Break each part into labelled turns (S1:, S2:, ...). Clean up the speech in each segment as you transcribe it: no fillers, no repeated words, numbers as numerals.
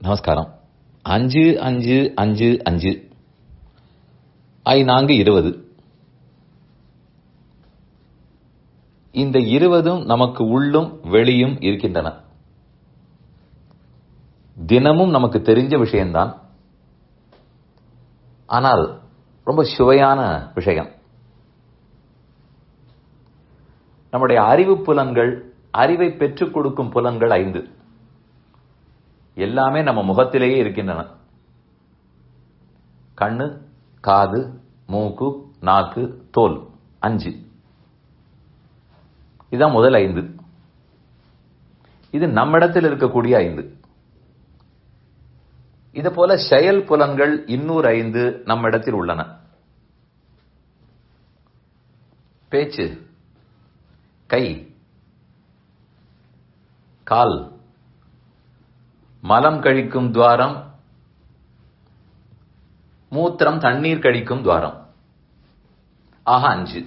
S1: நமஸ்காரம். 5 5 5 5 4 20. இந்த 20ம் நமக்கு உள்ளும் வெளியும் இருக்கின்றன. தினமும் நமக்கு தெரிஞ்ச விஷயம்தான். ஆனால் ரொம்ப சுவையான விஷயம். நம்முடைய அறிவு புலன்கள், அறிவை பெற்றுக் கொடுக்கும் புலன்கள் 5. எல்லாமே நம்ம முகத்திலேயே இருக்கின்றன. கண்ணு, காது, மூக்கு, நாக்கு, தோல், 5. இதுதான் முதல் 5. இது நம்மிடத்தில் இருக்கக்கூடிய 5. இது போல செயல் புலன்கள் இன்னொரு 5 நம்மிடத்தில் உள்ளன. பேச்சு, கை, கால், மலம் கழிக்கும் துவாரம், மூத்திரம் தண்ணீர் கழிக்கும் துவாரம். ஆக 5.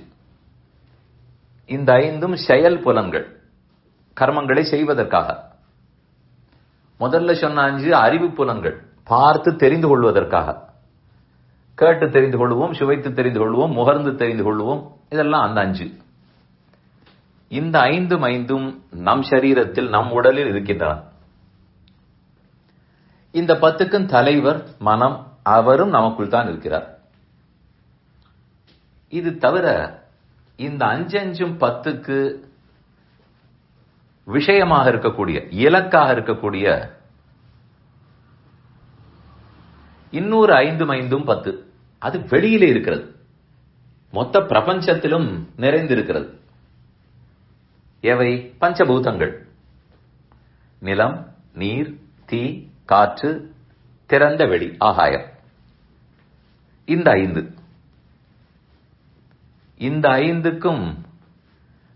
S1: இந்த 5ம் செயல் புலன்கள், கர்மங்களை செய்வதற்காக. முதல்ல சொன்ன 5 அறிவு புலன்கள், பார்த்து தெரிந்து கொள்வதற்காக. கேட்டு தெரிந்து கொள்வோம், சுவைத்து தெரிந்து கொள்வோம், முகர்ந்து தெரிந்து கொள்வோம். இதெல்லாம் அந்த 5. இந்த 5ம் நம் சரீரத்தில், நம் உடலில் இருக்கின்றன. இந்த 10க்கும் தலைவர் மனம், அவரும் நமக்குள் தான் இருக்கிறார். இது தவிர இந்த 5 10க்கு விஷயமாக இருக்கக்கூடிய, இலக்காக இருக்கக்கூடிய இன்னொரு 5 10. அது வெளியிலே இருக்கிறது. மொத்த பிரபஞ்சத்திலும் நிறைந்திருக்கிறது. எவை? பஞ்சபூதங்கள். நிலம், நீர், தீ, காற்று, திறந்த வெளி, ஆகாயம். இந்த 5. இந்த 5க்கும்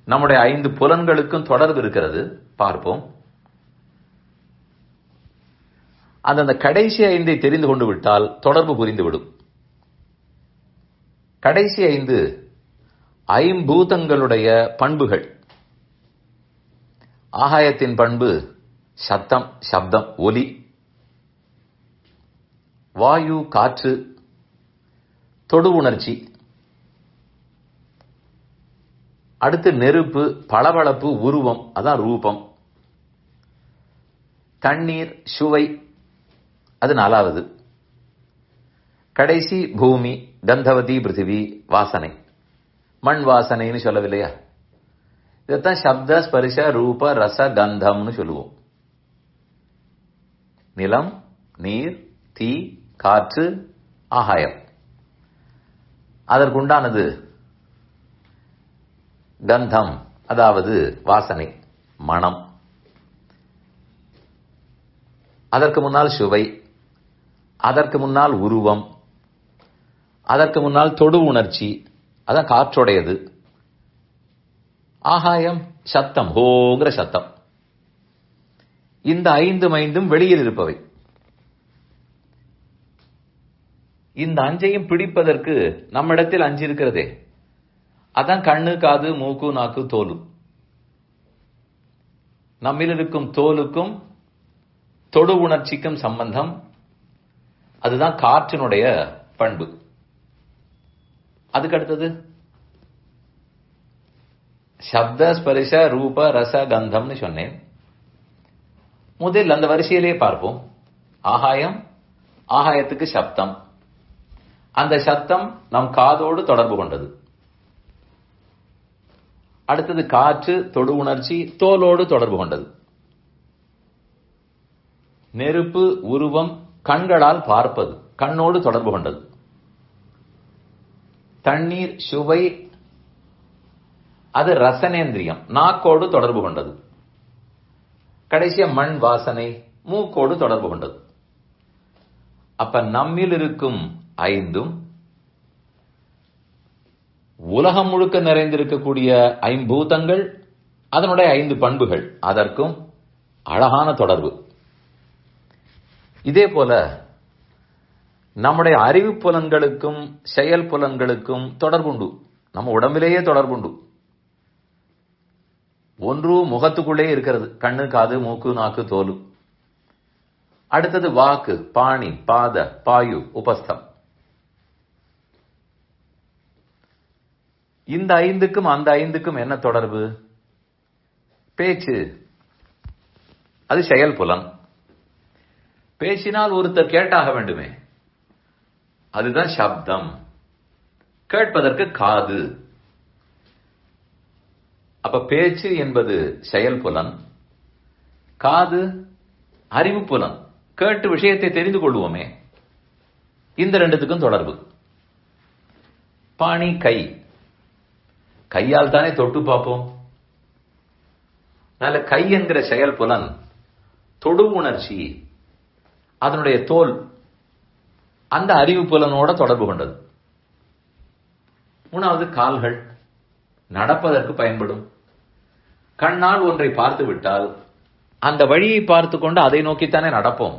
S1: நம்முடைய 5 புலன்களுக்கும் தொடர்பு இருக்கிறது. பார்ப்போம். அந்த கடைசி 5 தெரிந்து கொண்டு விட்டால் தொடர்பு புரிந்துவிடும். கடைசி 5 ஐம்பூதங்களுடைய பண்புகள். ஆகாயத்தின் பண்பு சத்தம், சப்தம், ஒலி. வாயு, காற்று, தொடு உணர்ச்சி. அடுத்து நெருப்பு, பளபளப்பு, உருவம், அதான் ரூபம். தண்ணீர், சுவை, அது 4வது. கடைசி பூமி, கந்தவதி, பிருத்திவி, வாசனை. மண் வாசனைன்னு சொல்லவில்லையா? இதைத்தான் சப்த, ஸ்பரிச, ரூப, ரச, கந்தம்னு சொல்லுவோம். நிலம், நீர், தீ, காற்று, ஆகாயம். அதற்குண்டானது கந்தம், அதாவது வாசனை, மனம். அதற்கு முன்னால் சுவை, அதற்கு முன்னால் உருவம், அதற்கு முன்னால் தொடு உணர்ச்சி, அதான் காற்றுடையது. ஆகாயம், சத்தம், ஹோங்கிற சத்தம். இந்த 5 வெளியில் இருப்பவை. இந்த 5ஐயும் பிடிப்பதற்கு நம்மிடத்தில் 5 இருக்கிறதே. அதான் கண்ணு, காது, மூக்கு, நாக்கு, தோல். நம்மில் இருக்கும் தோலுக்கும் தொடு உணர்ச்சிக்கும் சம்பந்தம். அதுதான் காற்றினுடைய பண்பு. அதுக்கு அடுத்தது சப்த, ஸ்பரிச, ரூப, ரச, கந்தம்னு சொன்னேன். முதல் அந்த வரிசையிலே பார்ப்போம். ஆகாயம், ஆகாயத்துக்கு சப்தம். அந்த சத்தம் நம் காதோடு தொடர்பு கொண்டது. அடுத்தது காற்று, தொடு உணர்ச்சி, தோலோடு தொடர்பு கொண்டது. நெருப்பு, உருவம், கண்களால் பார்ப்பது, கண்ணோடு தொடர்பு கொண்டது. தண்ணீர், சுவை, அது ரசனேந்திரியம், நாக்கோடு தொடர்பு கொண்டது. கடைசியா மண் வாசனை, மூக்கோடு தொடர்பு கொண்டது. அப்ப நம்மில் இருக்கும் 5ம் உலகம் முழுக்க நிறைந்திருக்கக்கூடிய ஐம்பூதங்கள், அதனுடைய 5 பண்புகள், அதற்கும் அழகான தொடர்பு. இதே போல நம்முடைய அறிவு புலன்களுக்கும் செயல் புலன்களுக்கும் தொடர்புண்டு. நம்ம உடம்பிலேயே தொடர்புண்டு. ஒன்று முகத்துக்குள்ளே இருக்கிறது. கண்ணு, காது, மூக்கு, நாக்கு, தோல். அடுத்தது வாக்கு, பாணி, பாத, பாயு, உபஸ்தம். இந்த 5க்கும் அந்த 5க்கும் என்ன தொடர்பு? பேச்சு, அது செயல் புலன். பேசினால் ஒருத்தர் கேட்டாக வேண்டுமே, அதுதான் சப்தம். கேட்பதற்கு காது. அப்ப பேச்சு என்பது செயல் புலன், காது அறிவு புலன். கேட்டு விஷயத்தை தெரிந்து கொள்வோமே, இந்த 2த்துக்கும் தொடர்பு. பாணி, கை, கையால் தானே தொட்டு பார்ப்போம். நல்ல கை என்கிற செயல் புலன் தொடு உணர்ச்சி, அதனுடைய தோல், அந்த அறிவு புலனோட தொடர்பு கொண்டது. 3வது கால்கள், நடப்பதற்கு பயன்படும். கண்ணால் ஒன்றை பார்த்து விட்டால் அந்த வழியை பார்த்து கொண்டு அதை நோக்கித்தானே நடப்போம்.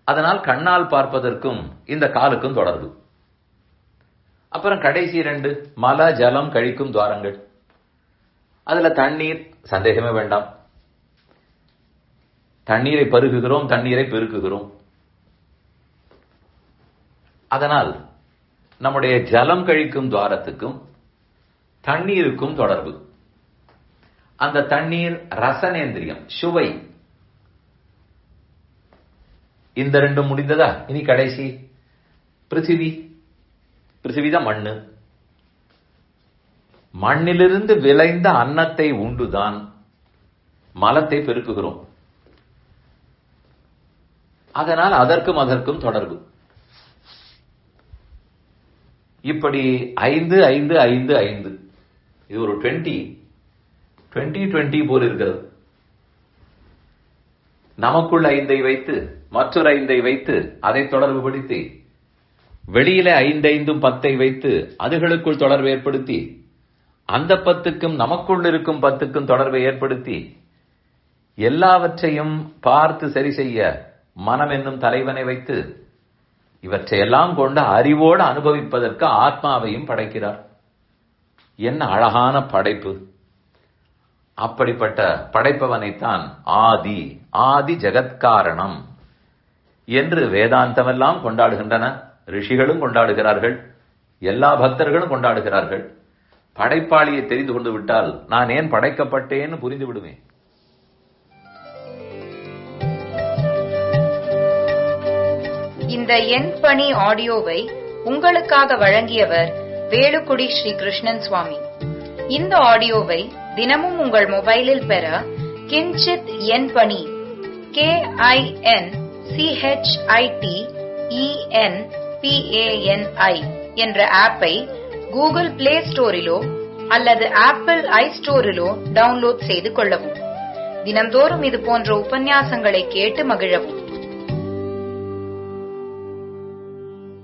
S1: அதனால் கண்ணால் பார்ப்பதற்கும் இந்த காலுக்கும் தொடர்பு. அப்புறம் கடைசி 2 மல ஜலம் கழிக்கும் துவாரங்கள். அதுல தண்ணீர், சந்தேகமே வேண்டாம். தண்ணீரை பருகுகிறோம், தண்ணீரை பெருக்குகிறோம். அதனால் நம்முடைய ஜலம் கழிக்கும் துவாரத்துக்கும் தண்ணீருக்கும் தொடர்பு. அந்த தண்ணீர் ரசனேந்திரியம், சுவை. இந்த 2 முடிந்ததா? இனி கடைசி பிருத்திவி. பிருத்திவிதான் மண்ணு. மண்ணிலிருந்து விளைந்த அன்னத்தை உண்டுதான் மலத்தை பெருக்குகிறோம். அதனால் அதற்கும் தொடர்பு. இப்படி 5 5 5 5, இது ஒரு 20 போல் இருக்கிறது. நமக்குள்ள 5ஐ வைத்து மற்றொரு 5ஐ வைத்து அதை தொடர்பு படுத்தி, வெளியில 5 5 10ஐ வைத்து அதுகளுக்குள் தொடர்பு ஏற்படுத்தி, அந்த 10க்கும் நமக்குள் இருக்கும் 10க்கும் தொடர்பை ஏற்படுத்தி, எல்லாவற்றையும் பார்த்து சரி செய்ய மனம் என்னும் தலைவனை வைத்து, இவற்றையெல்லாம் கொண்டு அறிவோடு அனுபவிப்பதற்கு ஆத்மாவையும் படைக்கிறார். என்ன அழகான படைப்பு! அப்படிப்பட்ட படைப்பவனைத்தான் ஆதி ஆதி ஜெகத்காரணம் என்று வேதாந்தமெல்லாம் கொண்டாடுகின்றன. ரிஷிகளும் கொண்டாடுகிறார்கள், எல்லா பக்தர்களும் கொண்டாடுகிறார்கள். படைப்பாளியை தெரிந்து கொண்டு விட்டால் நான் ஏன் படைக்கப்பட்டேன்னு புரிந்து விடுவேன்.
S2: இந்த என் பணி ஆடியோவை உங்களுக்காக வழங்கியவர் வேலுக்குடி ஸ்ரீ கிருஷ்ணன் சுவாமி. இந்த ஆடியோவை தினமும் உங்கள் மொபைலில் பெற கிஞ்சித் என் பணி KINCHITENPANI என்ற ஆப்பை கூகுள் பிளே ஸ்டோரிலோ அல்லது ஆப்பிள் ஐஸ்டோரிலோ டவுன்லோட் செய்து கொள்ளவும். தினம்தோறும் இது போன்ற உபன்யாசங்களை கேட்டு மகிழவும்.